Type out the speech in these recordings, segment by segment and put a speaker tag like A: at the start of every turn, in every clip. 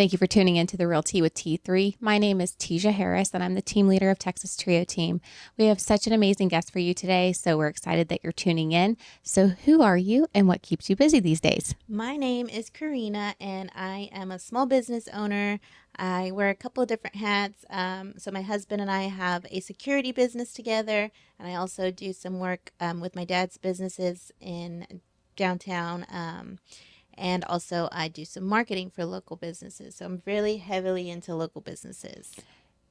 A: Thank you for tuning in to The Real Tea with T3. My name is Tesia Harris, and I'm the team leader of Texas Trio Team. We have such an amazing guest for you today, so we're excited that you're tuning in. So who are you and what keeps you busy these days?
B: My name is Carrina, and I am a small business owner. I wear a couple of different hats. So my husband and I have a security business together, and I also do some work with my dad's businesses in downtown. And also I do some marketing for local businesses. So I'm really heavily into local businesses.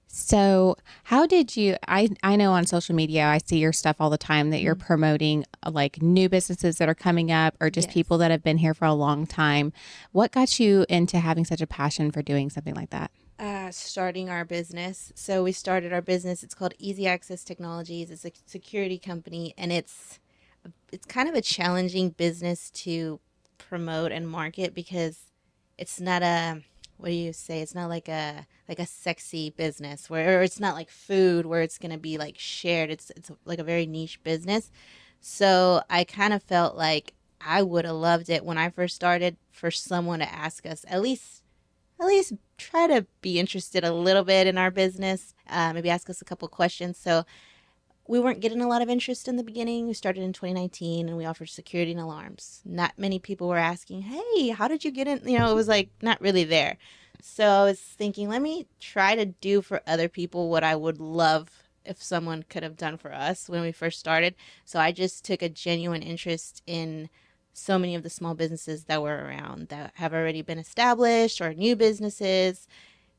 A: So how did you, I know on social media, I see your stuff all the time that you're promoting like new businesses that are coming up or just people
B: Yes.
A: that have been here for a long time. What got you into having such a passion for doing something like that?
B: Starting our business. So we started our business. It's called Easy Access Technologies. It's a security company, and it's kind of a challenging business to promote and market because it's not a, what do you say? It's not like a sexy business where, or it's not like food where it's going to be like shared. It's like a very niche business. So I kind of felt like I would have loved it when I first started for someone to ask us at least try to be interested a little bit in our business, maybe ask us a couple questions. So we weren't getting a lot of interest in the beginning. We started in 2019 and we offered security and alarms. Not many people were asking, hey, how did you get in? It was like not really there. So I was thinking, let me try to do for other people what I would love if someone could have done for us when we first started. So I just took a genuine interest in so many of the small businesses that were around that have already been established or new businesses.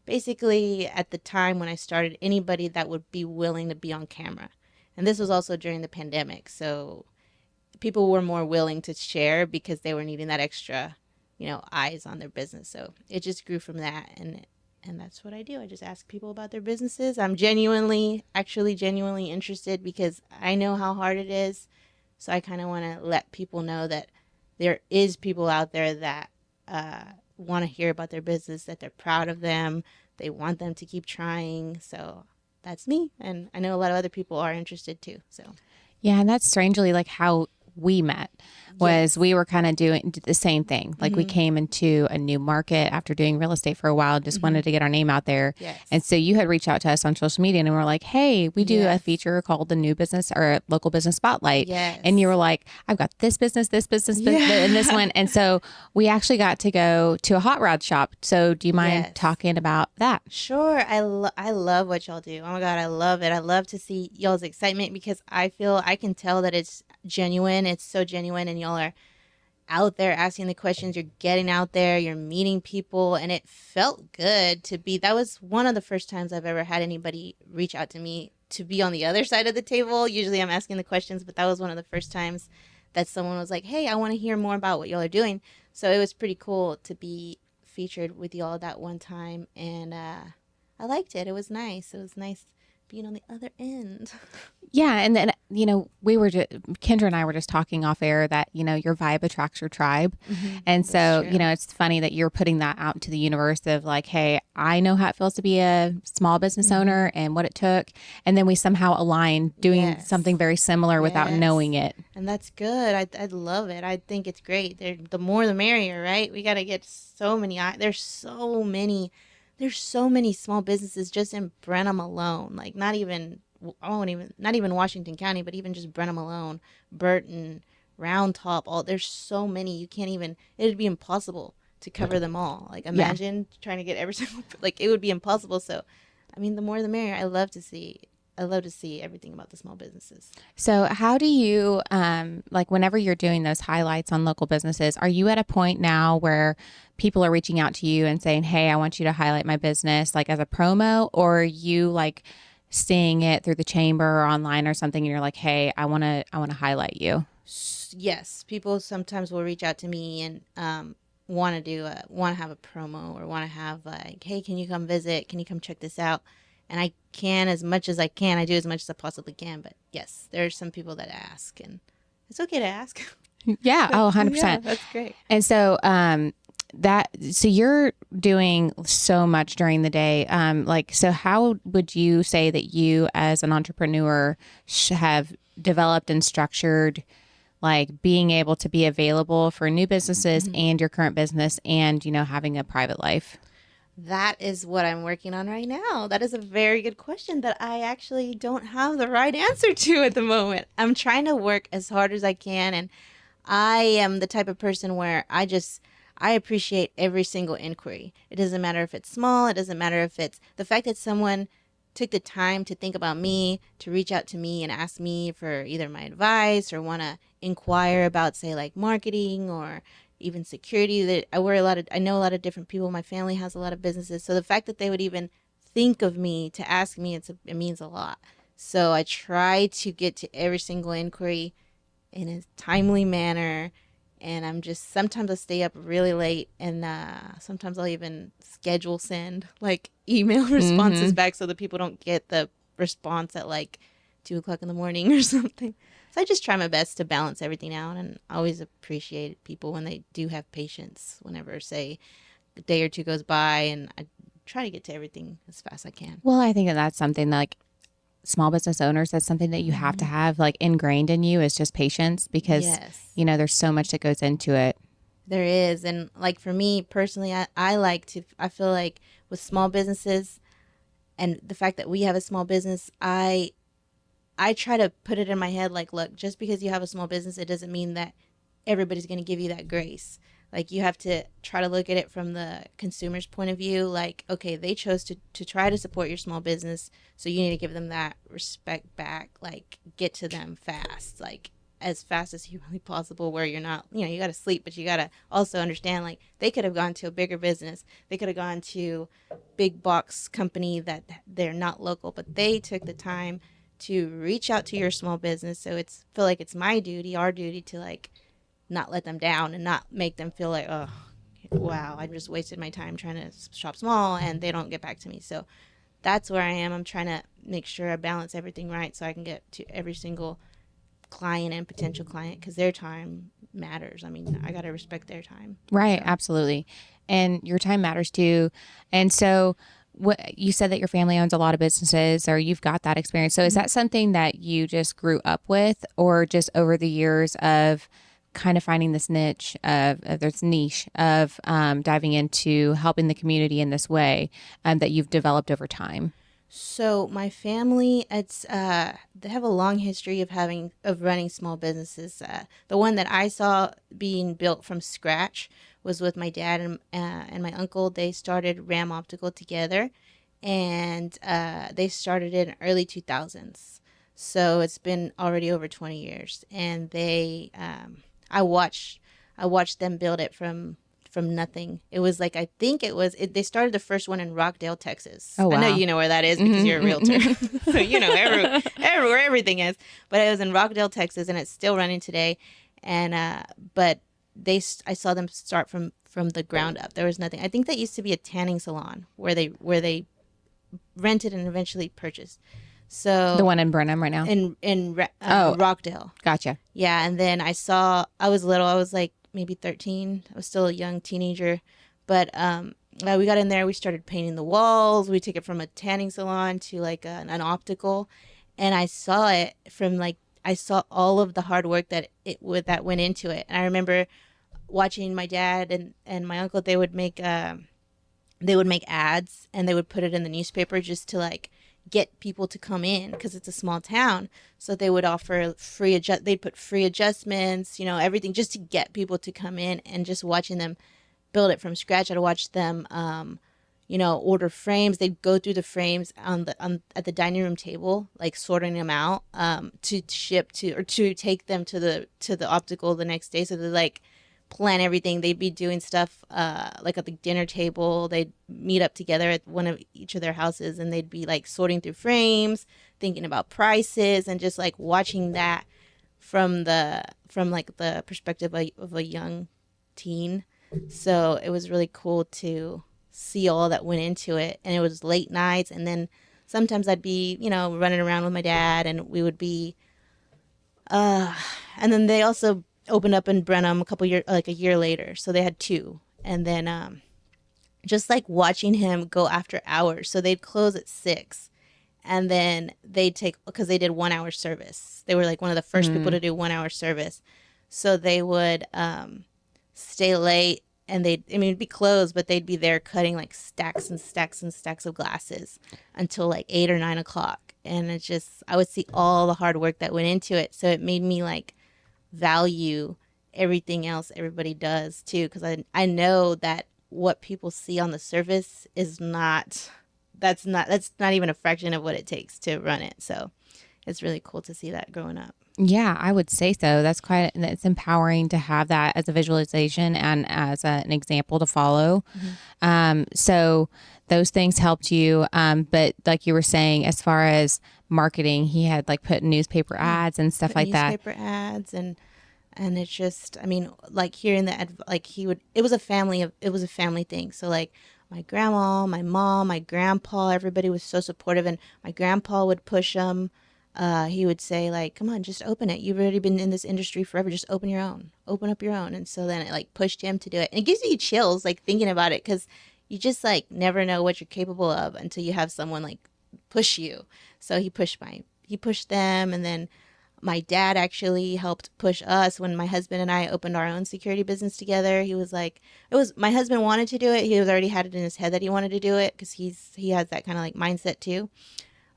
B: Basically, at the time when I started, anybody that would be willing to be on camera. And this was also during the pandemic. So people were more willing to share because they were needing that extra, eyes on their business. So it just grew from that. And that's what I do. I just ask people about their businesses. I'm genuinely interested because I know how hard it is. So I kind of want to let people know that there is people out there that want to hear about their business, that they're proud of them. They want them to keep trying. So that's me. And I know a lot of other people are interested too. So,
A: Yeah, and that's strangely like how we met was
B: yes.
A: we were kind of doing the same thing. Like we
B: Mm-hmm.
A: came into a new market after doing real estate for a while, just
B: Mm-hmm.
A: wanted to get our name out there. And
B: Yes.
A: so you had reached out to us on social media and we were like, hey, we do a
B: Yes.
A: feature called the new business or local business spotlight. And you were
B: Yes.
A: like, I've got this business, and this
B: Yeah.
A: one. And so we actually got to go to a hot rod shop. So do you mind
B: Yes.
A: talking about that?
B: Sure. I love what y'all do. Oh my God, I love it. I love to see y'all's excitement because I feel I can tell that it's genuine. It's so genuine, and y'all are out there asking the questions. You're getting out there. You're meeting people, and it felt good to be. That was one of the first times I've ever had anybody reach out to me to be on the other side of the table. Usually, I'm asking the questions, but that was one of the first times that someone was like, "Hey, I want to hear more about what y'all are doing." So it was pretty cool to be featured with y'all that one time, and I liked it. It was nice. It was nice being on the other end.
A: Yeah. And then, we were just, Kendra and I were just talking off air that, your vibe attracts your tribe.
B: Mm-hmm.
A: And
B: That's
A: so,
B: true.
A: it's funny that you're putting that out into the universe of like, hey, I know how it feels to be a small business
B: Mm-hmm.
A: owner and what it took. And then we somehow align doing
B: Yes.
A: something very similar without knowing
B: Yes.
A: it.
B: And that's good. I love it. I think it's great. The more the merrier, right? We got to get so many. There's so many small businesses just in Brenham alone. Like not even Washington County, but even just Brenham alone, Burton, Round Top. There's so many. You can't even. It'd be impossible to cover them all. Like
A: Yeah.
B: imagine trying to get every single. Like it would be impossible. So, I mean, the more the merrier. I love to see everything about the small businesses.
A: So how do you, like whenever you're doing those highlights on local businesses, are you at a point now where people are reaching out to you and saying, hey, I want you to highlight my business like as a promo, or are you like seeing it through the chamber or online or something and you're like, hey, I want to highlight you?
B: Yes, people sometimes will reach out to me and want to have a promo or want to have like, hey, can you come visit? Can you come check this out? And I can as much as I can. I do as much as I possibly can. But yes, there are some people that ask, and it's okay to ask.
A: Yeah. Oh,
B: Yeah,
A: 100%.
B: that's great.
A: And so, so you're doing so much during the day. Like, so how would you say that you as an entrepreneur have developed and structured like being able to be available for new businesses
B: Mhm.
A: and your current business and, having a private life?
B: That is what I'm working on right now. That is a very good question that I actually don't have the right answer to at the moment. I'm trying to work as hard as I can, and I am the type of person where I appreciate every single inquiry. It doesn't matter if it's small, it doesn't matter if it's the fact that someone took the time to think about me, to reach out to me and ask me for either my advice or want to inquire about, say, like marketing or even security. That I know a lot of different people. My family has a lot of businesses. So the fact that they would even think of me to ask me, it means a lot. So I try to get to every single inquiry in a timely manner. And I'm just sometimes I stay up really late, and sometimes I'll even schedule send like email responses
A: Mm-hmm.
B: back so that people don't get the response at like 2 o'clock in the morning or something. So I just try my best to balance everything out, and I always appreciate people when they do have patience. Whenever, say, a day or two goes by, and I try to get to everything as fast as I can.
A: Well, I think that that's something that, like, small business owners, that's something that you have to
B: Mm-hmm.
A: have like ingrained in you, is just patience, because
B: Yes.
A: there's so much that goes into it.
B: There is. And like for me personally, I feel like with small businesses and the fact that we have a small business, I try to put it in my head like, look, just because you have a small business, it doesn't mean that everybody's going to give you that grace. Like you have to try to look at it from the consumer's point of view. Like, okay, they chose to try to support your small business. So you need to give them that respect back. Like get to them fast, like as fast as humanly possible, where you're not, you got to sleep, but you got to also understand like they could have gone to a bigger business. They could have gone to big box company that they're not local, but they took the time to reach out to your small business. So it's feel like it's my duty, our duty to like not let them down and not make them feel like, oh, wow, I just wasted my time trying to shop small and they don't get back to me. So that's where I am. I'm trying to make sure I balance everything right so I can get to every single client and potential client because their time matters. I mean, I got to respect their time.
A: Right,
B: So,
A: absolutely. And your time matters too. And so, what you said, that your family owns a lot of businesses, or you've got that experience. So is that something that you just grew up with, or just over the years of kind of finding this niche of this niche of diving into helping the community in this way, that you've developed over time?
B: so my family, it's they have a long history of running small businesses. The one that I saw being built from scratch was with my dad and my uncle. They started Ram Optical together, and they started in early 2000s. So it's been already over 20 years, and I watched I watched them build it from nothing. It was like I think they started the first one in Rockdale, Texas.
A: Oh,
B: I know
A: wow.
B: you know where that is because you're a realtor,
A: Mm-hmm.
B: so you know everywhere everything is. But it was in Rockdale, Texas, and it's still running today. And but I saw them start from the ground up. There was nothing. I think that used to be a tanning salon where they rented and eventually purchased.
A: The
B: So
A: one in Brenham right now.
B: in
A: Oh,
B: Rockdale.
A: gotcha.
B: Yeah, and then I was little. I was like maybe 13. I was still a young teenager, but we got in there. We started painting the walls. We took it from a tanning salon to like an optical, and I saw it from like I saw all of the hard work that went into it. And I remember watching my dad and my uncle. They would make ads and they would put it in the newspaper just to like get people to come in because it's a small town. So they would offer they'd put free adjustments, everything just to get people to come in. And just watching them build it from scratch, I'd watch them order frames. They'd go through the frames at the dining room table, like sorting them out to ship to or to take them to the optical the next day. So they like plan everything. They'd be doing stuff like at the dinner table. They'd meet up together at one of each of their houses, and they'd be like sorting through frames, thinking about prices, and just like watching that from like the perspective of a young teen. So it was really cool to see all that went into it. And it was late nights, and then sometimes I'd be running around with my dad, and we would be uh and then they also opened up in Brenham a year later. So they had two. And then just like watching him go after hours. So they'd close at 6, and then they'd take, because they did 1 hour service. They were like one of the first people
A: Mm.
B: to do 1 hour service. So they would stay late and I mean, it'd be closed, but they'd be there cutting like stacks and stacks and stacks of glasses until like 8 or 9 o'clock. And it's just, I would see all the hard work that went into it. So it made me like value everything else everybody does too. Cause I know that what people see on the surface is not, that's not even a fraction of what it takes to run it. So it's really cool to see that growing up.
A: Yeah, I would say so. That's quite, it's empowering to have that as a visualization and as an example to follow. So those things helped you. But like you were saying, as far as marketing, he had like put newspaper ads and stuff
B: Put
A: like that.
B: newspaper ads, and it's just, I mean, like hearing the like he would, it was a family thing. So like my grandma, my mom, my grandpa, everybody was so supportive, and my grandpa would push them. He would say like, come on, just open it, you've already been in this industry forever, just open up your own. And so then it like pushed him to do it, and it gives you chills like thinking about it, because you just like never know what you're capable of until you have someone like push you. So he pushed them, and then my dad actually helped push us when my husband and I opened our own security business together. He was like, it was, my husband wanted to do it. He was already had it in his head that he wanted to do it, because he has that kind of like mindset too.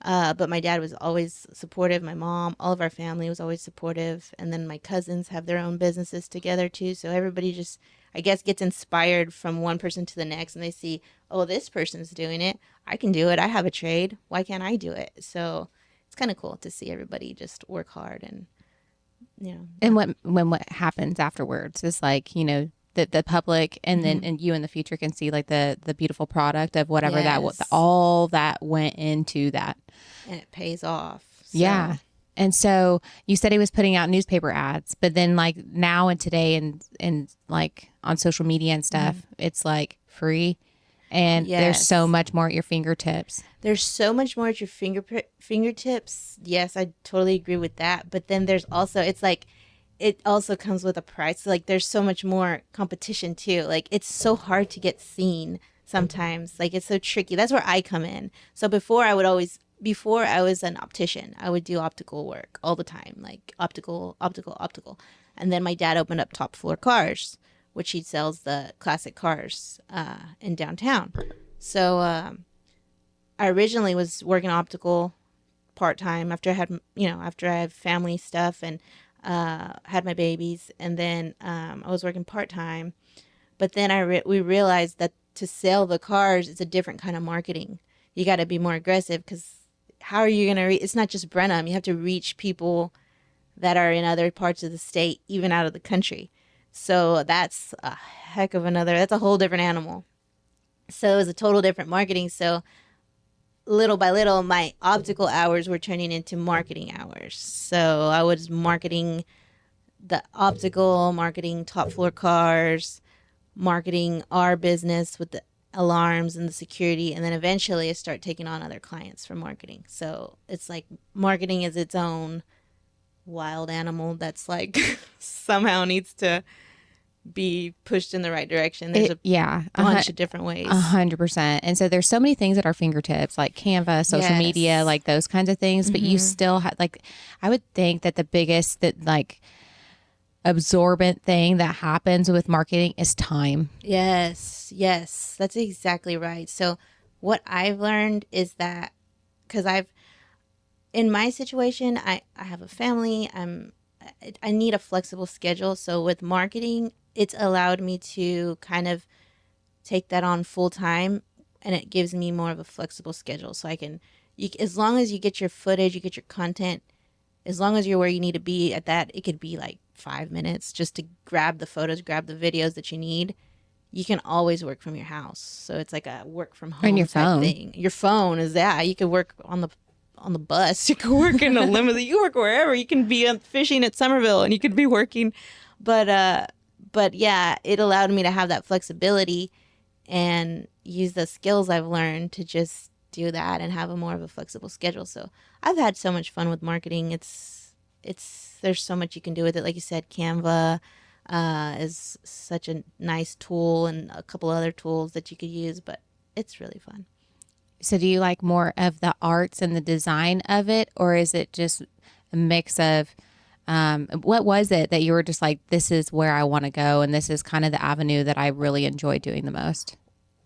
B: But my dad was always supportive. My mom, all of our family was always supportive. And then my cousins have their own businesses together too. So everybody just, I guess, gets inspired from one person to the next, and they see, oh, this person's doing it, I can do it. I have a trade. Why can't I do it? So it's kind of cool to see everybody just work hard, and, you know.
A: And what happens afterwards is like, the public and then and you in the future can see like the beautiful product of whatever
B: Yes.
A: all that went into that.
B: And it pays off. So.
A: Yeah. And so you said he was putting out newspaper ads, but then like now and today and like on social media and stuff, it's like free, and there's
B: Yes.
A: so much more at your fingertips.
B: There's so much more at your fingertips. Yes, I totally agree with that. But then there's also, it's like, it also comes with a price. Like there's so much more competition too. Like it's so hard to get seen sometimes. Like it's so tricky. That's where I come in. So before I was an optician, I would do optical work all the time, like optical, optical, optical. And then my dad opened up Top Floor Cars, which he sells the classic cars in downtown. So I originally was working optical part time after after I had family stuff and had my babies, and then I was working part time. But then we realized that to sell the cars, it's a different kind of marketing. You got to be more aggressive, because how are you going to it's not just Brenham. You have to reach people that are in other parts of the state, even out of the country. So that's that's a whole different animal. So it was a total different marketing. So little by little, my optical hours were turning into marketing hours. So I was marketing the optical, marketing Top Floor Cars, marketing our business with the alarms and the security, and then eventually I start taking on other clients for marketing. So it's like marketing is its own wild animal that's like somehow needs to be pushed in the right direction. There's a bunch of different ways.
A: 100%. And so there's so many things at our fingertips, like Canva, social media, like those kinds of things. But you still have, like, I would think that the biggest absorbent thing that happens with marketing is time.
B: Yes, that's exactly right. So what I've learned is that, because in my situation, I have a family, I need a flexible schedule. So with marketing, it's allowed me to kind of take that on full time, and it gives me more of a flexible schedule. So as long as you get your footage, you get your content, as long as you're where you need to be at that, it could be like 5 minutes just to grab the photos, grab the videos that you need. You can always work from your house. So it's like a work from home type thing. Your phone is that. You could work on the bus. You could work in the limousine. You can work wherever. You can be fishing at Somerville, and you could be working. But yeah, it allowed me to have that flexibility and use the skills I've learned to just do that and have a more of a flexible schedule. So I've had so much fun with marketing. There's so much you can do with it. Like you said, Canva is such a nice tool, and a couple other tools that you could use, but it's really fun.
A: So do you like more of the arts and the design of it, or is it just a mix of What was it that you were just like, this is where I want to go, and this is kind of the avenue that I really enjoy doing the most?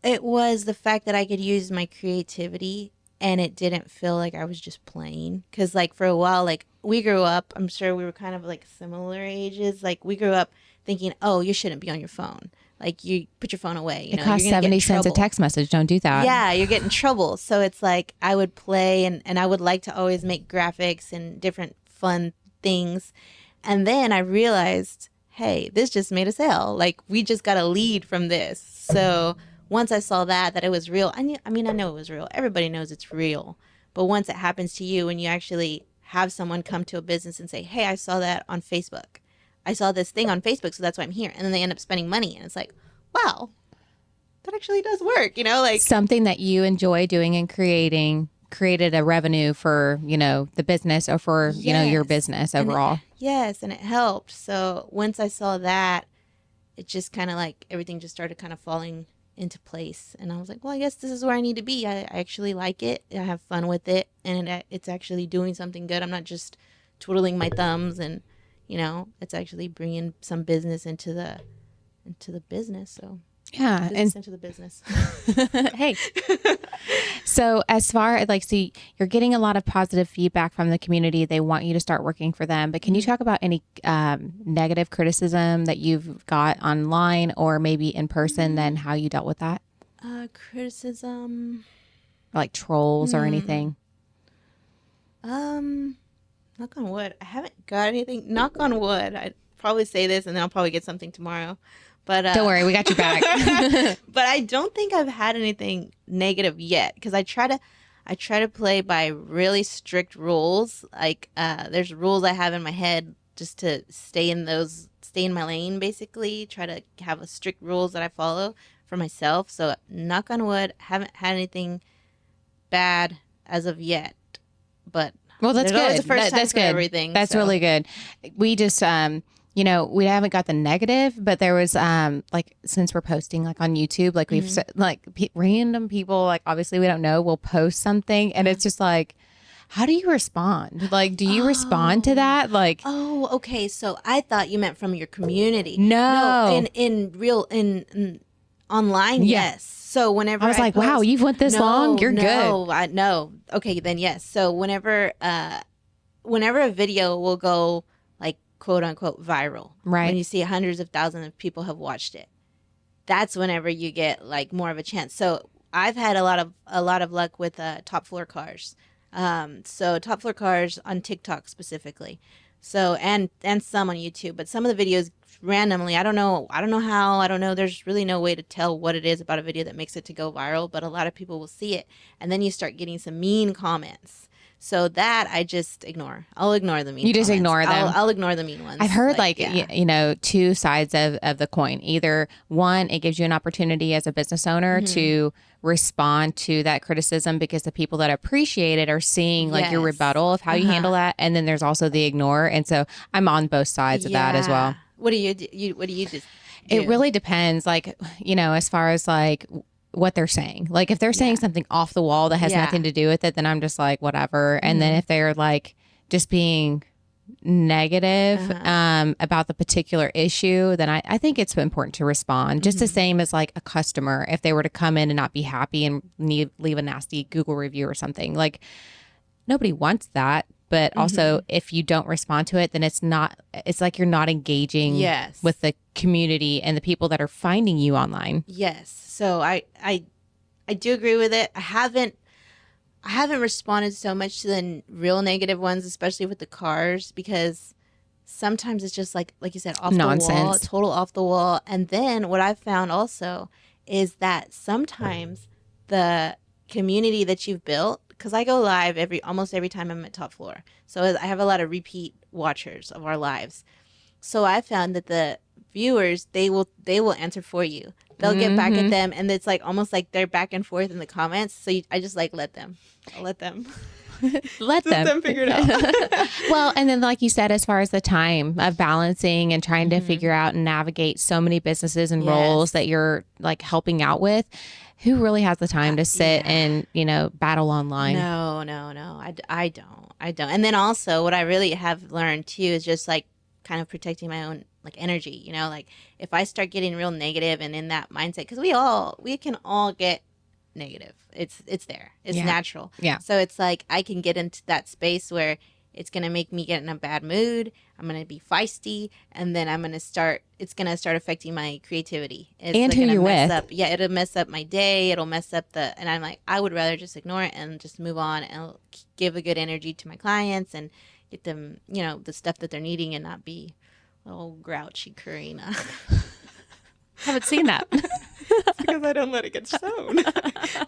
B: It was the fact that I could use my creativity and it didn't feel like I was just playing. Because, like, for a while, like, we grew up, I'm sure we were kind of like similar ages. Like, we grew up thinking, oh, you shouldn't be on your phone. Like, you put your phone away. You
A: It
B: know,
A: costs
B: you're going to get
A: 70
B: in
A: cents a
B: trouble.
A: text message. Don't do that.
B: Yeah, you're getting in trouble. So it's like I would play and I would like to always make graphics and different fun things. And then I realized, hey, this just made a sale. Like, we just got a lead from this. So once I saw that it was real, I know it was real. Everybody knows it's real. But once it happens to you and you actually have someone come to a business and say, hey, I saw that on Facebook. I saw this thing on Facebook, so that's why I'm here. And then they end up spending money. And it's like, wow, that actually does work, you know, like
A: Something that you enjoy doing and created a revenue for, the business or for, your
B: yes.
A: business
B: And
A: overall.
B: yes, and it helped. So once I saw that, it just kind of like everything just started kind of falling into place. And I was like, well, I guess this is where I need to be. I actually like it. I have fun with it. And it's actually doing something good. I'm not just twiddling my thumbs and, it's actually bringing some business into the business. So
A: Yeah.
B: business into the business.
A: Hey. So as far as you're getting a lot of positive feedback from the community. They want you to start working for them. But can you talk about any negative criticism that you've got online or maybe in person, then how you dealt with that?
B: Criticism.
A: Like trolls or anything?
B: Knock on wood. I haven't got anything. Knock on wood. I'd probably say this and then I'll probably get something tomorrow. But
A: Don't worry, we got your back.
B: but I don't think I've had anything negative yet because I try to play by really strict rules. Like there's rules I have in my head just to stay in my lane, basically. Try to have a strict rules that I follow for myself. So knock on wood, haven't had anything bad as of yet. But
A: Well, that's
B: there's always
A: good.
B: a first time
A: That's
B: for
A: good.
B: everything.
A: That's
B: so.
A: really good. We just, we haven't got the negative, but there was, since we're posting on YouTube, we've said, random people, obviously we don't know, will post something and it's just how do you respond? Do you respond to that?
B: Oh, okay. So I thought you meant from your community.
A: No.
B: In real online,
A: Yeah.
B: yes. So whenever
A: I was like, wow, you've went this long? You're good.
B: No. Okay, then yes. So whenever a video will go quote unquote viral,
A: Right.
B: when you see hundreds of thousands of people have watched it, that's whenever you get more of a chance. So I've had a lot of luck with top floor cars. So top floor cars on TikTok specifically. So and some on YouTube, but some of the videos randomly, I don't know how, there's really no way to tell what it is about a video that makes it to go viral, but a lot of people will see it and then you start getting some mean comments. So that I just ignore. I'll ignore the mean
A: You just
B: comments.
A: ignore them.
B: I'll ignore the mean ones.
A: I've heard
B: yeah.
A: two sides of the coin. Either one, it gives you an opportunity as a business owner to respond to that criticism because the people that appreciate it are seeing your
B: Yes.
A: able of how you handle that. And then there's also the ignore. And so I'm on both sides of that as well.
B: What do you do? What do you just do?
A: It really depends, as far as what they're saying. If they're saying something off the wall that has nothing to do with it, then I'm just whatever. And then if they're just being negative about the particular issue, then I think it's important to respond. Just the same as a customer, if they were to come in and not be happy and leave a nasty Google review or something, nobody wants that. But also if you don't respond to it, then it's you're not engaging with the community and the people that are finding you online.
B: Yes. So I do agree with it. I haven't responded so much to the real negative ones, especially with the cars, because sometimes it's just like you said, off
A: Nonsense.
B: the wall, total off the wall. And then what I've found also is that sometimes the community that you've built, because I go live almost every time I'm at top floor, so I have a lot of repeat watchers of our lives. So I found that the viewers, they will answer for you. They'll get back at them, and it's almost like they're back and forth in the comments. So I just let them. I'll let them.
A: Let them
B: figure it out.
A: Well, and then you said, as far as the time of balancing and trying to figure out and navigate so many businesses and roles that you're helping out with, who really has the time to sit and battle online?
B: No. I don't. I don't. And then also what I really have learned too is just like kind of protecting my own like energy, like if I start getting real negative and in that mindset, because we can all get negative. It's there. It's
A: Yeah.
B: natural.
A: Yeah.
B: So it's like I can get into that space where it's gonna make me get in a bad mood. I'm gonna be feisty, and then it's gonna start affecting my creativity. It's
A: And
B: like
A: who
B: gonna
A: you're
B: mess
A: with.
B: up. Yeah, it'll mess up my day. It'll mess up and I'm like, I would rather just ignore it and just move on and give a good energy to my clients and get them, the stuff that they're needing and not be little grouchy Carrina.
A: Haven't seen that.
B: Because I don't let it get shown.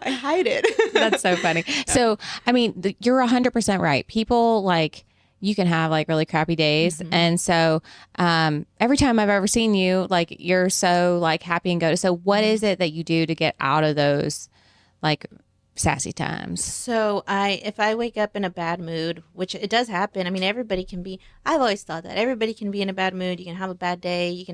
B: I hide it.
A: That's so funny. So, I mean, you're 100% right. People like you can have like really crappy days. And so, every time I've ever seen you, like you're so like happy and go. So what is it that you do to get out of those like sassy times?
B: So if I wake up in a bad mood, which it does happen. I mean, I've always thought that everybody can be in a bad mood. You can have a bad day.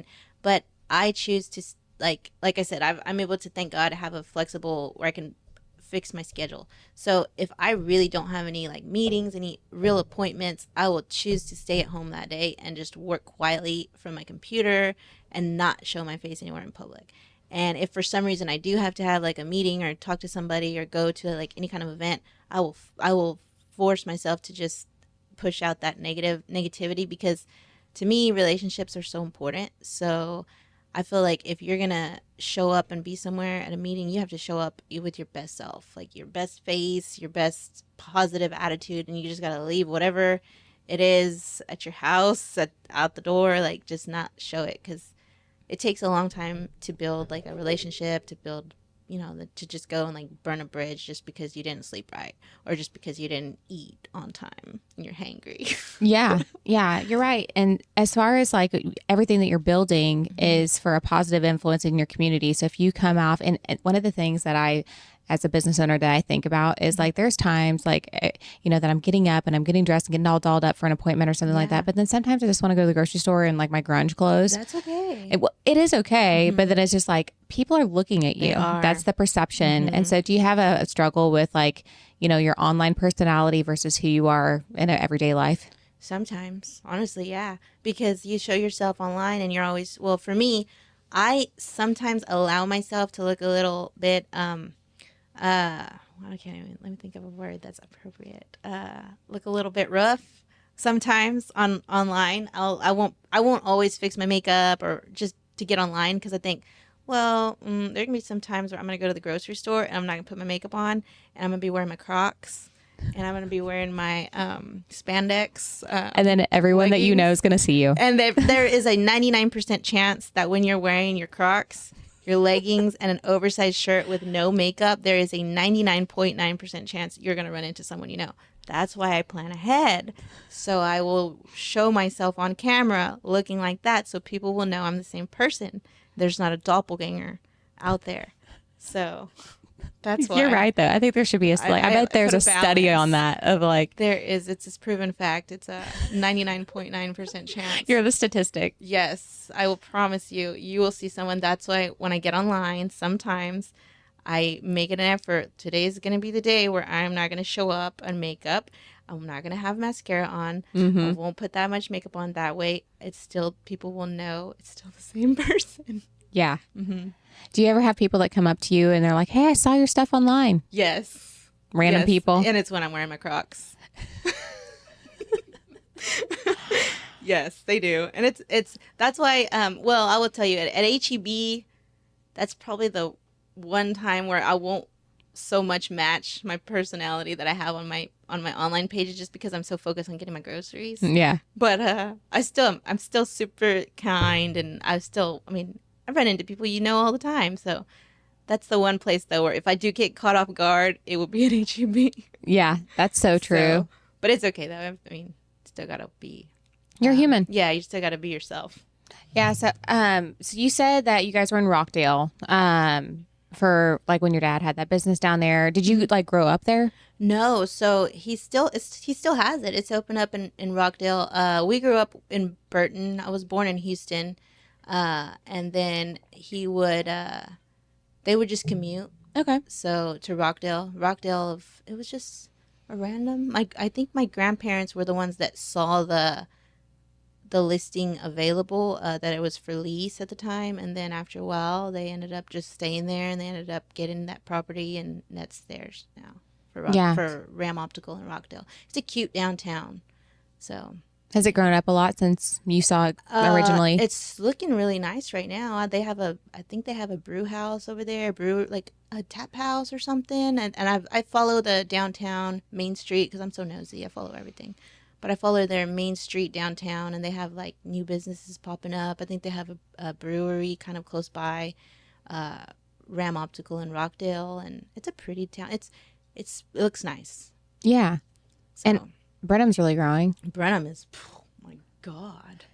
B: But I choose to like I said, I'm able to, thank God, have a flexible where I can fix my schedule. So if I really don't have any like meetings, any real appointments, I will choose to stay at home that day and just work quietly from my computer and not show my face anywhere in public. And if for some reason I do have to have like a meeting or talk to somebody or go to like any kind of event, I will force myself to just push out that negativity, because to me relationships are so important. So I feel like if you're going to show up and be somewhere at a meeting, you have to show up with your best self, like your best face, your best positive attitude, and you just got to leave whatever it is at your house, out the door, like just not show it, because it takes a long time to build like a relationship, to build, to just go and like burn a bridge just because you didn't sleep right or just because you didn't eat on time and you're hangry.
A: Yeah. Yeah, you're right. And as far as like everything that you're building is for a positive influence in your community. So if you come off, and one of the things that as a business owner that I think about is like there's times like that I'm getting up and I'm getting dressed and getting all dolled up for an appointment or something like that, but then sometimes I just want to go to the grocery store in like my grunge clothes.
B: That's okay.
A: It is okay, but then it's just like people are looking at you. That's the perception. And so do you have a struggle with like your online personality versus who you are in an everyday life?
B: Sometimes, honestly, yeah, because you show yourself online and you're always, well, for me, I sometimes allow myself to look a little bit I can't even, let me think of a word that's appropriate. Look a little bit rough sometimes online. I won't always fix my makeup or just to get online, because I think, well, there can be some times where I'm gonna go to the grocery store and I'm not gonna put my makeup on, and I'm gonna be wearing my Crocs, and I'm gonna be wearing my spandex.
A: And then everyone
B: leggings.
A: that you know is gonna see you.
B: And there is a 99% chance that when you're wearing your Crocs, your leggings, and an oversized shirt with no makeup, there is a 99.9% chance you're going to run into someone you know. That's why I plan ahead. So I will show myself on camera looking like that so people will know I'm the same person. There's not a doppelganger out there. So that's why.
A: You're right, though. I think there should be I bet there's a study on that of like.
B: There is. It's a proven fact. It's a 99.9% chance.
A: You're the statistic.
B: Yes. I will promise you, you will see someone. That's why when I get online, sometimes I make it an effort. Today's going to be the day where I'm not going to show up on makeup. I'm not going to have mascara on. I won't put that much makeup on. That way, it's still, people will know it's still the same person.
A: Yeah. Do you ever have people that come up to you and they're like, hey, I saw your stuff online?
B: Yes.
A: Random people?
B: And it's when I'm wearing my Crocs. Yes, they do. And that's why, well, I will tell you, at HEB, that's probably the one time where I won't so much match my personality that I have on my online pages, just because I'm so focused on getting my groceries.
A: Yeah.
B: But I'm still super kind, and I run into people all the time. So that's the one place though where if I do get caught off guard, it will be at HEB.
A: Yeah, that's so true.
B: But it's okay though. Still gotta be.
A: You're human.
B: Yeah, you still gotta be yourself.
A: Yeah. So, so you said that you guys were in Rockdale, for like when your dad had that business down there. Did you like grow up there?
B: No. So he still has it. It's open up in Rockdale. We grew up in Burton. I was born in Houston. And then they would just commute.
A: Okay.
B: So to Rockdale, it was just A random. I think my grandparents were the ones that saw the listing available, that it was for lease at the time, and then after a while they ended up just staying there, and they ended up getting that property, and that's theirs now
A: Yeah.
B: for Ram Optical in Rockdale. It's a cute downtown. So
A: Has it grown up a lot since you saw it originally?
B: it's looking really nice right now. I think they have a brew house over there, like a tap house or something. And I follow the downtown Main Street because I'm so nosy. I follow everything. But I follow their Main Street downtown, and they have like new businesses popping up. I think they have a brewery kind of close by, uh, Ram Optical in Rockdale, and it's a pretty town. It looks nice.
A: Yeah. And
B: So
A: Brenham's really growing.
B: Brenham is, oh my God,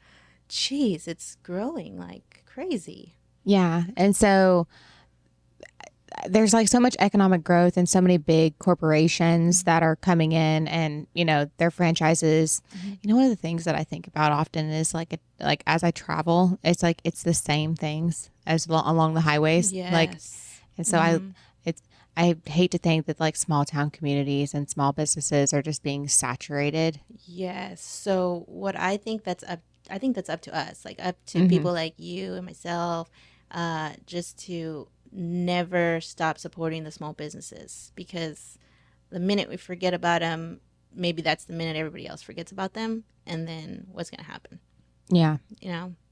B: jeez, it's growing like crazy.
A: Yeah. And so there's like so much economic growth and so many big corporations that are coming in and, their franchises. One of the things that I think about often is like as I travel, it's like it's the same things as along the highways. Like,
B: Yes.
A: and so I hate to think that like small town communities and small businesses are just being saturated.
B: Yes. So what I think that's up to us, like up to people like you and myself, just to never stop supporting the small businesses, because the minute we forget about them, maybe that's the minute everybody else forgets about them, and then what's going to happen?
A: Yeah.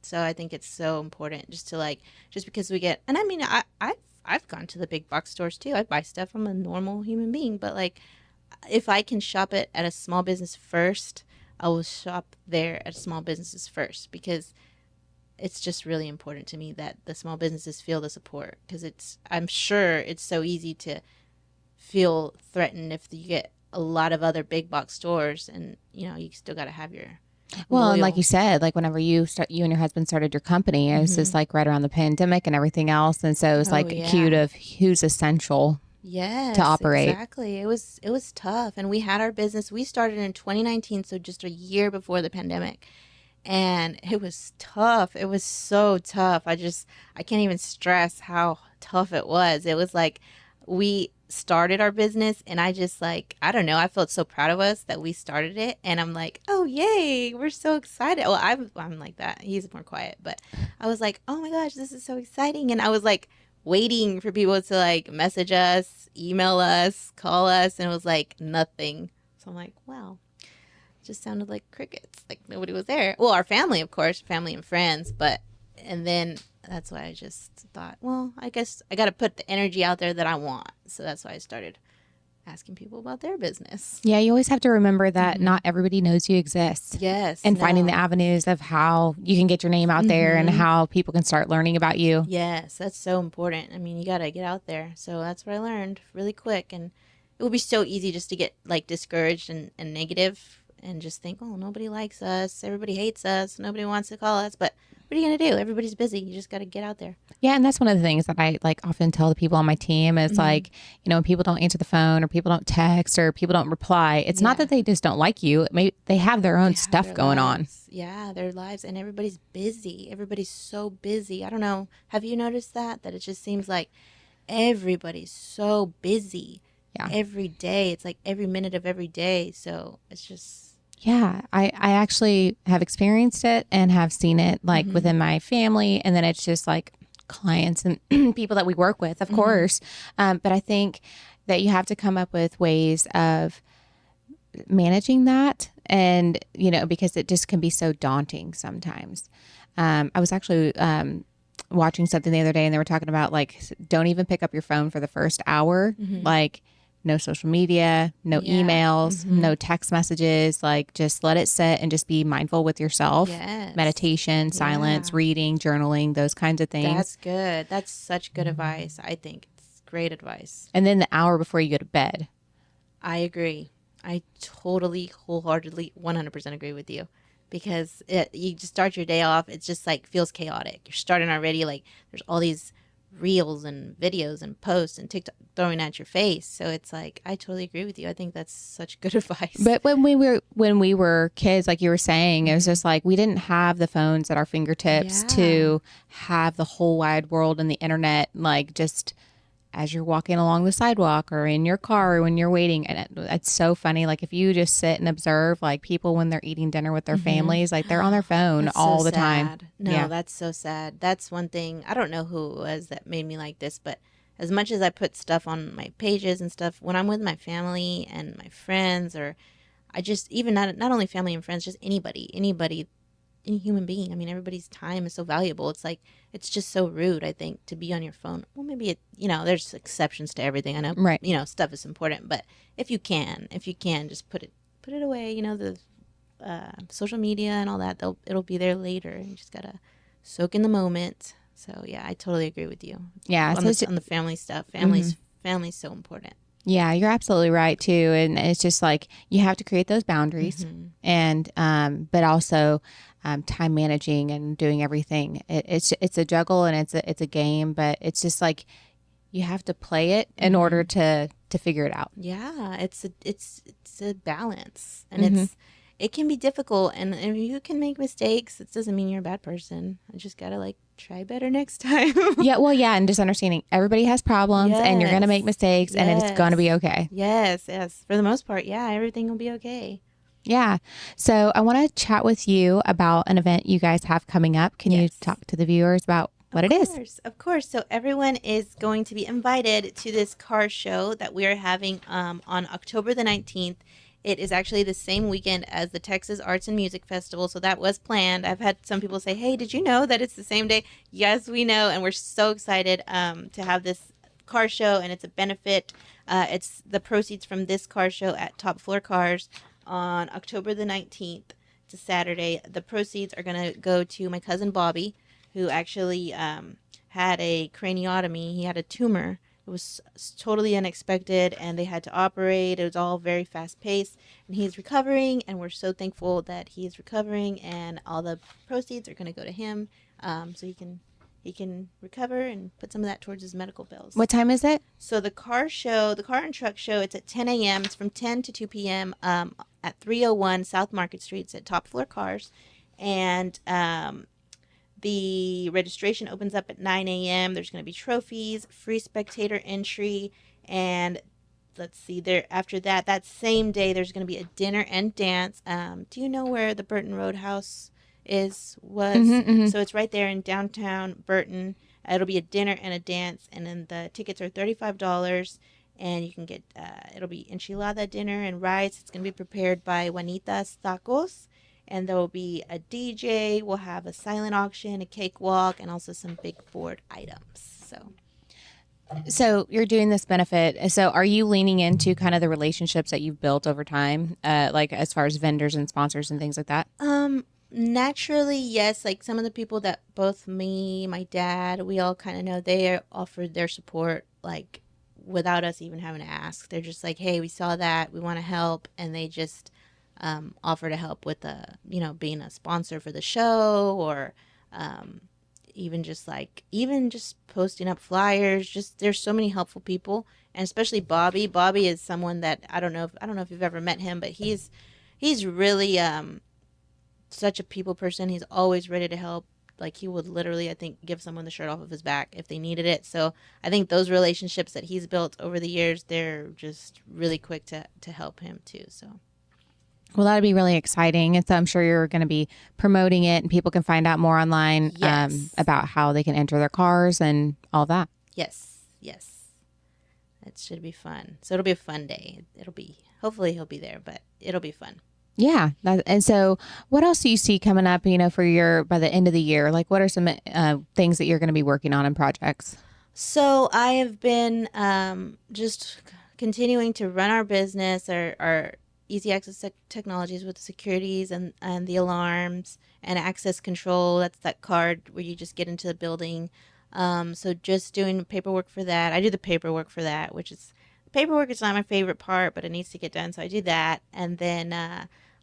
B: So I think it's so important just to like, just because we get, and I mean, I've gone to the big box stores too. I buy stuff from a normal human being, but like, if I can shop it at a small business first, I will shop there at small businesses first, because it's just really important to me that the small businesses feel the support, because I'm sure it's so easy to feel threatened if you get a lot of other big box stores, and you still got to have your
A: Well, and like
B: loyal.
A: you said, like whenever you and your husband started your company, it was just like right around the pandemic and everything else. And so it was
B: Oh
A: like acute
B: yeah.
A: of who's essential to
B: Yes,
A: operate.
B: exactly. It was tough, and we had our business. We started in 2019, so just a year before the pandemic, and it was tough. It was so tough. I can't even stress how tough it was. It was like we started our business, and I just like, I don't know, I felt so proud of us that we started it, and I'm like, oh yay, we're so excited. Well, I'm like that. He's more quiet, but I was like, oh my gosh, this is so exciting, and I was like waiting for people to like message us, email us, call us, and it was like nothing. So I'm like, wow, just sounded like crickets. Like nobody was there. Well, our family, of course, family and friends, but and then that's why I just thought, well, I guess I got to put the energy out there that I want. So that's why I started asking people about their business.
A: Yeah, you always have to remember that not everybody knows you exist,
B: Yes,
A: and finding the
B: no.
A: avenues of how you can get your name out there and how people can start learning about you.
B: Yes, that's so important. I mean, you got to get out there. So that's what I learned really quick. And it would be so easy just to get like discouraged and negative, and just think, oh, nobody likes us. Everybody hates us. Nobody wants to call us. But what are you going to do? Everybody's busy. You just got to get out there.
A: Yeah, and that's one of the things that I like often tell the people on my team is like, when people don't answer the phone or people don't text or people don't reply, it's not
B: Yeah.
A: that they just don't like you. Maybe they have their own
B: They have
A: stuff
B: their
A: going on.
B: lives. Yeah, their lives. And everybody's busy. Everybody's so busy. I don't know. Have you noticed that? That it just seems like everybody's so busy
A: Yeah.
B: every day. It's like every minute of every day. So it's just,
A: Yeah, I actually have experienced it and have seen it like within my family. And then it's just like clients and people that we work with, of course. But I think that you have to come up with ways of managing that. And, because it just can be so daunting sometimes. I was actually watching something the other day and they were talking about like, don't even pick up your phone for the first hour. Like, no social media, no
B: yeah.
A: emails, no text messages. Like, just let it sit and just be mindful with yourself.
B: Yes.
A: Meditation, silence,
B: Yeah.
A: reading, journaling, those kinds of things.
B: That's good. That's such good advice. I think it's great advice.
A: And then the hour before you go to bed.
B: I agree. I totally, wholeheartedly, 100% agree with you, because you just start your day off. It's just like feels chaotic. You're starting already like there's all these reels and videos and posts and TikTok throwing at your face. So it's like I totally agree with you. I think that's such good advice.
A: But when we were kids, like you were saying, it was just like we didn't have the phones at our fingertips
B: Yeah.
A: to have the whole wide world and the internet like just as you're walking along the sidewalk or in your car or when you're waiting. And it's so funny. Like if you just sit and observe like people when they're eating dinner with their families, like they're on their phone
B: That's so
A: all the time.
B: sad. No,
A: Yeah.
B: that's so sad. That's one thing. I don't know who it was that made me like this, but as much as I put stuff on my pages and stuff, when I'm with my family and my friends, or I just even not only family and friends, just anybody, any human being. I mean, everybody's time is so valuable. It's like it's just so rude, I think, to be on your phone. Well, maybe there's exceptions to everything. I know,
A: Right.
B: stuff is important, but if you can, just put it away. The social media and all that, it'll be there later. You just gotta soak in the moment. So yeah, I totally agree with you
A: Yeah.
B: on
A: So it's,
B: the family stuff.
A: mhm.
B: Family's so important.
A: Yeah, you're absolutely right too. And it's just like you have to create those boundaries
B: Hmm.
A: and but also time managing and doing everything. It's a juggle and it's a game, but it's just like you have to play it in order to figure it out.
B: Yeah, it's a balance, and
A: Hmm.
B: it can be difficult, and you can make mistakes. It doesn't mean you're a bad person. I just gotta like try better next time.
A: Yeah, well, yeah, and just understanding everybody has problems and you're going to make
B: Yes.
A: mistakes and it's going to be
B: Yes.
A: okay.
B: Yes, yes. For the most part, yeah, everything will be okay.
A: Yeah. So I want to chat with you about an event you guys have coming up. Can you
B: Yes.
A: talk to the viewers about what
B: Of
A: it is?
B: course, of course. So everyone is going to be invited to this car show that we are having on October the 19th. It is actually the same weekend as the Texas Arts and Music Festival, so that was planned. I've had some people say, "Hey, did you know that it's the same day?" Yes, we know, and we're so excited to have this car show, and it's a benefit. It's the proceeds from this car show at Top Floor Cars on October the 19th to Saturday. The proceeds are going to go to my cousin Bobby, who actually had a craniotomy. He had a tumor. It was totally unexpected, and they had to operate. It was all very fast paced, and he's recovering. And we're so thankful that he's recovering, and all the proceeds are going to go to him, so he can recover and put some of that towards his medical bills.
A: What time is it?
B: So the car show, the car and truck show, it's at 10 a.m. It's from 10 to 2 p.m. At 301 South Market Street. It's at Top Floor Cars, and the registration opens up at 9 a.m. There's going to be trophies, free spectator entry, and let's see, there after that same day, there's going to be a dinner and dance. Do you know where the Burton Roadhouse was?
A: Hmm.
B: So it's right there in downtown Burton. It'll be a dinner and a dance, and then the tickets are $35, and you can get it'll be enchilada dinner and rice. It's going to be prepared by Juanita's Tacos, and there will be a DJ. We'll have a silent auction, a cakewalk, and also some big board items.
A: So you're doing this benefit. So are you leaning into kind of the relationships that you've built over time, like as far as vendors and sponsors and things like that?
B: Naturally, yes. Like some of the people that both me, my dad, we all kind of know, they offered their support, like without us even having to ask. They're just like, "Hey, we saw that, we want to help," and they just offer to help with being a sponsor for the show, or um, even just posting up flyers. Just there's so many helpful people, and especially Bobby. Bobby is someone that I don't know if you've ever met him, but he's really such a people person. He's always ready to help. Like he would literally, I think, give someone the shirt off of his back if they needed it. So I think those relationships that he's built over the years, they're just really quick to help him too. So
A: Well, that'd be really exciting. And so I'm sure you're going to be promoting it and people can find out more online
B: yes,
A: about how they can enter their cars and all that.
B: yes, yes, it should be fun. So it'll be a fun day. It'll be hopefully he'll be there, but it'll be fun.
A: Yeah. And so what else do you see coming up, for by the end of the year? Like what are some things that you're going to be working on in projects?
B: So I have been just continuing to run our business, our easy access technologies with the securities and the alarms and access control. That's that card where you just get into the building. So just doing paperwork for that. I do the paperwork for that, which is paperwork is not my favorite part, but it needs to get done. So I do that. And then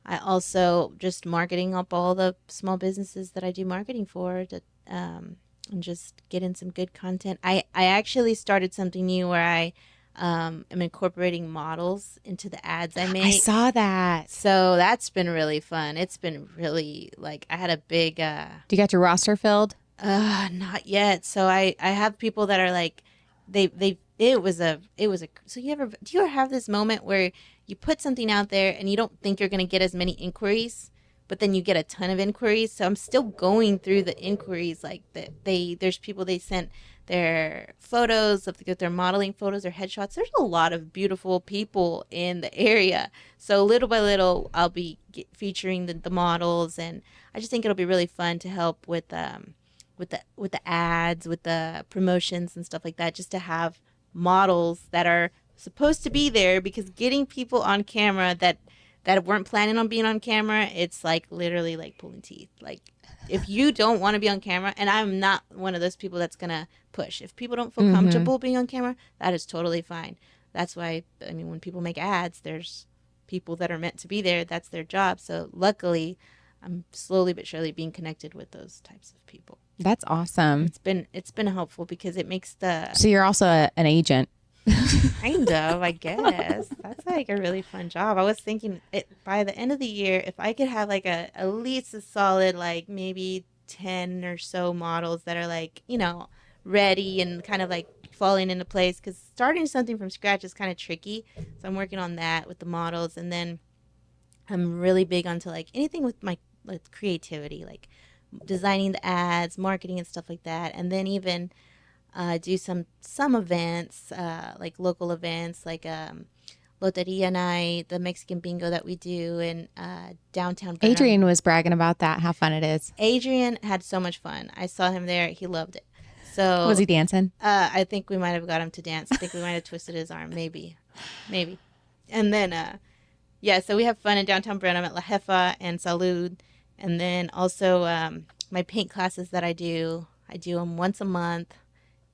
B: I also just marketing up all the small businesses that I do marketing for and just getting some good content. I actually started something new where I am incorporating models into the ads I
A: I
B: make.
A: saw that.
B: So that's been really fun. It's been really like I had a big
A: Do you got your roster filled?
B: not yet. So I have people that are like they So do you ever have this moment where you put something out there and you don't think you're going to get as many inquiries, but then you get a ton of inquiries? So I'm still going through the inquiries, like there's people, they sent their photos of their modeling photos or headshots. There's a lot of beautiful people in the area. So little by little, I'll be featuring the models, and I just think it'll be really fun to help with the ads, with the promotions and stuff like that, just to have models that are supposed to be there, because getting people on camera that weren't planning on being on camera, it's like literally like pulling teeth. Like, if you don't want to be on camera, and I'm not one of those people that's gonna push. If people don't feel comfortable being on camera, that is totally fine. That's why, I mean, when people make ads, there's people that are meant to be there. That's their job. So luckily, I'm slowly but surely being connected with those types of people.
A: That's awesome.
B: It's been helpful because it makes the
A: So you're also an agent.
B: kind of, I guess. That's like a really fun job. I was thinking by the end of the year, if I could have like at least a solid, like maybe 10 or so models that are like, ready and kind of like falling into place, because starting something from scratch is kind of tricky. So I'm working on that with the models. And then I'm really big onto like anything with my creativity, like designing the ads, marketing and stuff like that. And then even do some events, like local events, like Loteria Night, the Mexican bingo that we do in downtown Burnham.
A: Adrian was bragging about that, how fun it is.
B: Adrian had so much fun. I saw him there. He loved it. So
A: was he dancing?
B: I think we might have got him to dance. I think we might have twisted his arm. Maybe. And then, yeah, so we have fun in downtown Burnham at La Jefa and Salud. And then also my paint classes that I do them once a month.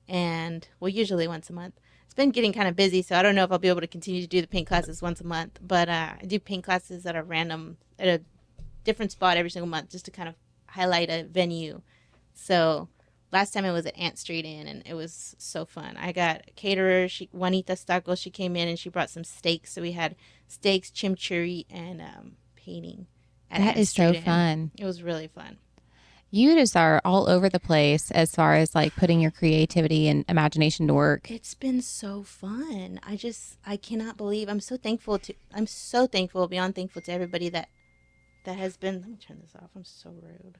B: And usually once a month. It's been getting kind of busy, so I don't know if I'll be able to continue to do the paint classes once a month. But I do paint classes at a different spot every single month, just to kind of highlight a venue. So last time it was at Ant Street Inn, and it was so fun. I got a caterer, Juanita Stacco. She came in and she brought some steaks. So we had steaks, chimichurri, and painting.
A: That is so fun.
B: It was really fun.
A: You just are all over the place as far as like putting your creativity and imagination to work.
B: It's been so fun. I cannot believe. I'm so thankful, beyond thankful to everybody that has been. Let me turn this off. I'm so rude.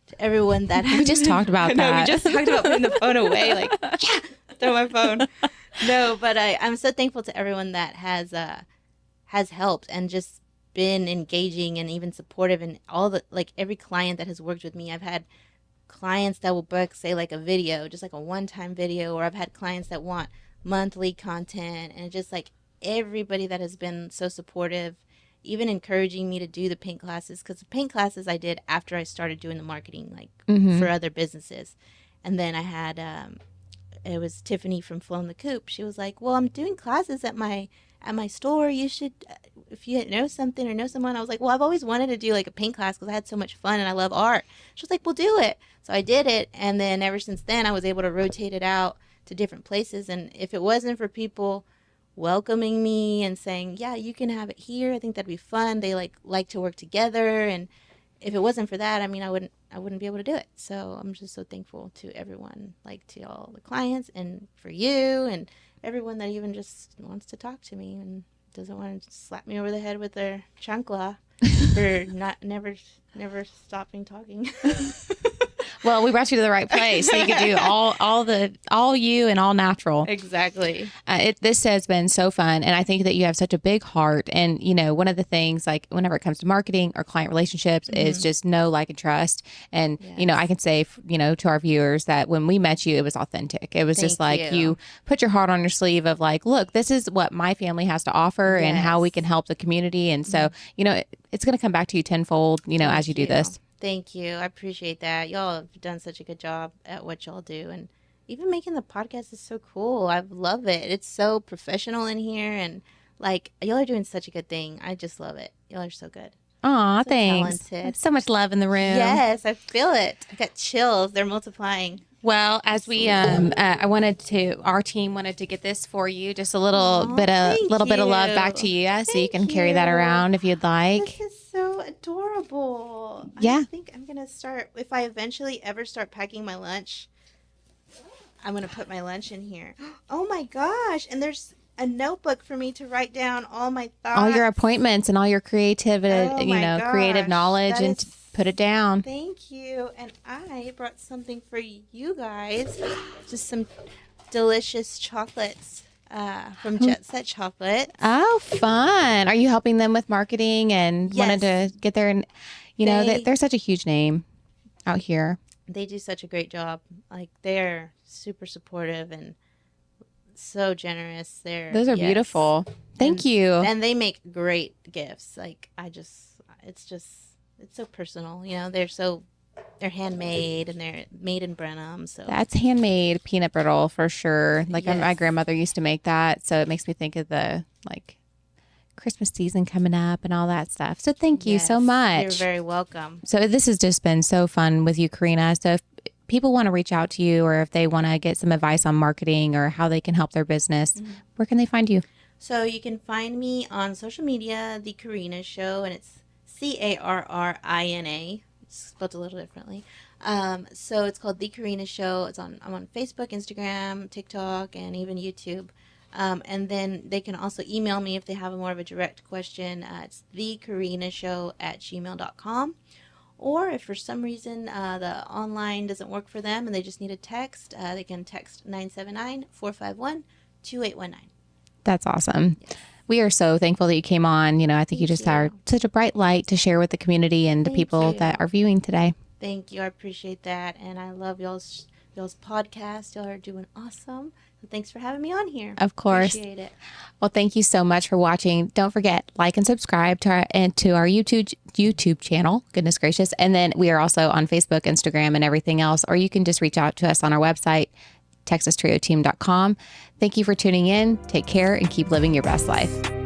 B: To everyone that
A: we just talked about that.
B: We just talked about putting the phone away. Like, yeah, throw my phone. No, but I'm so thankful to everyone that has helped and just been engaging and even supportive, and every client that has worked with me. I've had clients that will book, say, like a video, just like a one-time video, or I've had clients that want monthly content, and just like everybody that has been so supportive, even encouraging me to do the paint classes, because the paint classes I did after I started doing the marketing, like for other businesses. And then I had it was Tiffany from Flown the Coop. She was like, well, I'm doing classes at my store. You should, if you know something or know someone. I was like, well, I've always wanted to do like a paint class because I had so much fun and I love art. She was like, well, do it. So I did it. And then ever since then, I was able to rotate it out to different places. And if it wasn't for people welcoming me and saying, yeah, you can have it here, I think that'd be fun. They like to work together. And if it wasn't for that, I mean, I wouldn't be able to do it. So I'm just so thankful to everyone, like to all the clients and for you and everyone that even just wants to talk to me and doesn't want to slap me over the head with their chancla for never stopping talking.
A: Well, we brought you to the right place, so you could do all you and all natural.
B: Exactly.
A: This has been so fun, and I think that you have such a big heart. And one of the things, like whenever it comes to marketing or client relationships, is just know, like, and trust. And I can say, to our viewers that when we met you, it was authentic. It was just like you put your heart on your sleeve of like, look, this is what my family has to offer and how we can help the community. And so, it's going to come back to you tenfold, as you do this.
B: Thank you. I appreciate that. Y'all have done such a good job at what y'all do. And even making the podcast is so cool. I love it. It's so professional in here. And like, y'all are doing such a good thing. I just love it. Y'all are so good.
A: Aw,
B: so
A: thanks.
B: Talented.
A: So much love in the room.
B: Yes, I feel it. I got chills. They're multiplying.
A: Well, as we, our team wanted to get this for you, just a little bit of love back to you, so you can carry that around if you'd like.
B: This is so adorable.
A: Yeah.
B: I think I'm gonna start, if I eventually ever start packing my lunch. I'm going to put my lunch in here. Oh my gosh. And there's a notebook for me to write down all my
A: All your
B: thoughts.
A: appointments and all your
B: Oh my
A: creative
B: gosh.
A: knowledge
B: That
A: and
B: is,
A: put it down.
B: thank you. And I brought something for you guys. Just some delicious chocolates from Jet Set Chocolate.
A: Oh, fun. Are you helping them with marketing and wanted
B: Yes.
A: to get there? And, they're such a huge name out here.
B: They do such a great job. Like, they're super supportive and so generous.
A: Those are beautiful. Thank you.
B: And they make great gifts. Like, it's so personal. They're handmade and they're made in Brenham. So
A: That's handmade peanut brittle for sure. Like
B: Yes.
A: my grandmother used to make that. So it makes me think of the Christmas season coming up and all that stuff. So thank you so
B: Yes,
A: much.
B: You're very welcome.
A: So this has just been so fun with you, Carrina. So if people want to reach out to you or if they want to get some advice on marketing or how they can help their business, where can they find you?
B: So you can find me on social media, The Carrina Show, and it's Carrina. It's spelled a little differently. So it's called The Carrina Show. I'm on Facebook, Instagram, TikTok, and even YouTube. And then they can also email me if they have a more of a direct question. It's thecarrinashow@gmail.com. Or if for some reason the online doesn't work for them and they just need a text, they can text 979-451-2819.
A: That's awesome.
B: Yes.
A: We are so thankful that you came on. I think you just are such a bright light to share with the community and the
B: Thank
A: people
B: you.
A: that are viewing today.
B: Thank you. I appreciate that. And I love y'all's podcast. Y'all are doing awesome. So thanks for having me on here.
A: Of course.
B: Appreciate it.
A: Well, thank you so much for watching. Don't forget, like and subscribe to our YouTube channel. Goodness gracious. And then we are also on Facebook, Instagram, and everything else. Or you can just reach out to us on our website, texastrioteam.com. Thank you for tuning in. Take care and keep living your best life.